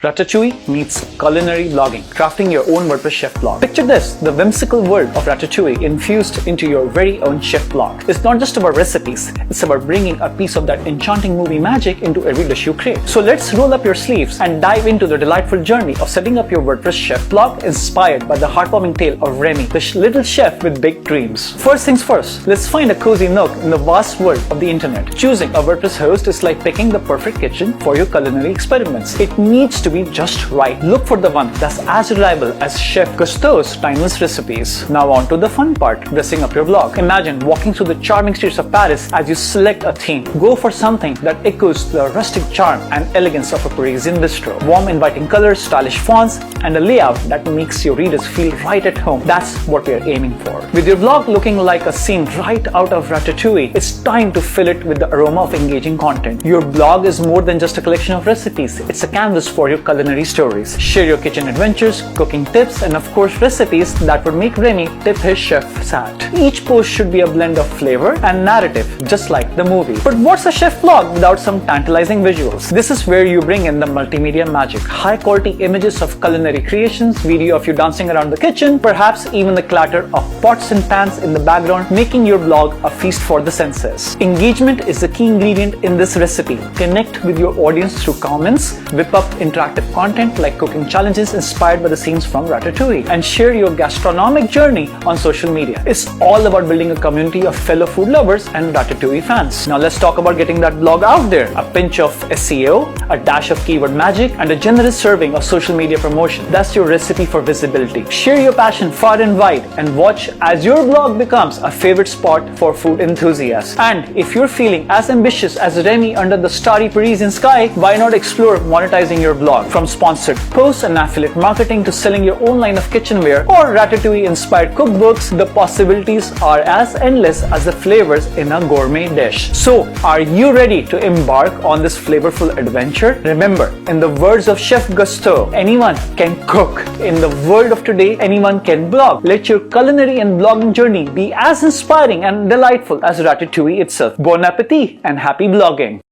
Ratatouille meets culinary blogging, crafting your own WordPress chef blog. Picture this, the whimsical world of Ratatouille infused into your very own chef blog. It's not just about recipes, it's about bringing a piece of that enchanting movie magic into every dish you create. So let's roll up your sleeves and dive into the delightful journey of setting up your WordPress chef blog inspired by the heartwarming tale of Remy, the little chef with big dreams. First things first, let's find a cozy nook in the vast world of the internet. Choosing a WordPress host is like picking the perfect kitchen for your culinary experiments. It needs to be just right. Look for the one that's as reliable as Chef Gusteau's timeless recipes. Now on to the fun part, dressing up your blog. Imagine walking through the charming streets of Paris as you select a theme. Go for something that echoes the rustic charm and elegance of a Parisian bistro. Warm, inviting colors, stylish fonts, and a layout that makes your readers feel right at home. That's what we are aiming for. With your blog looking like a scene right out of Ratatouille, it's time to fill it with the aroma of engaging content. Your blog is more than just a collection of recipes. It's a canvas for your culinary stories. Share your kitchen adventures, cooking tips, and of course recipes that would make Remy tip his chef's hat. Each post should be a blend of flavor and narrative, just like the movie. But what's a chef blog without some tantalizing visuals? This is where you bring in the multimedia magic. High quality images of culinary creations, video of you dancing around the kitchen, perhaps even the clatter of pots and pans in the background, making your blog a feast for the senses. Engagement is the key ingredient in this recipe. Connect with your audience through comments, whip up interactive content like cooking challenges inspired by the scenes from Ratatouille, and share your gastronomic journey on social media. It's all about building a community of fellow food lovers and Ratatouille fans. Now let's talk about getting that blog out there. A pinch of SEO, a dash of keyword magic, and a generous serving of social media promotion. That's your recipe for visibility. Share your passion far and wide and watch as your blog becomes a favorite spot for food enthusiasts. And if you're feeling as ambitious as Remy under the starry Parisian sky, why not explore monetizing your blog? From sponsored posts and affiliate marketing to selling your own line of kitchenware or Ratatouille-inspired cookbooks, the possibilities are as endless as the flavors in a gourmet dish. So, are you ready to embark on this flavorful adventure? Remember, in the words of Chef Gusteau, anyone can cook. In the world of today, anyone can blog. Let your culinary and blogging journey be as inspiring and delightful as Ratatouille itself. Bon appetit and happy blogging!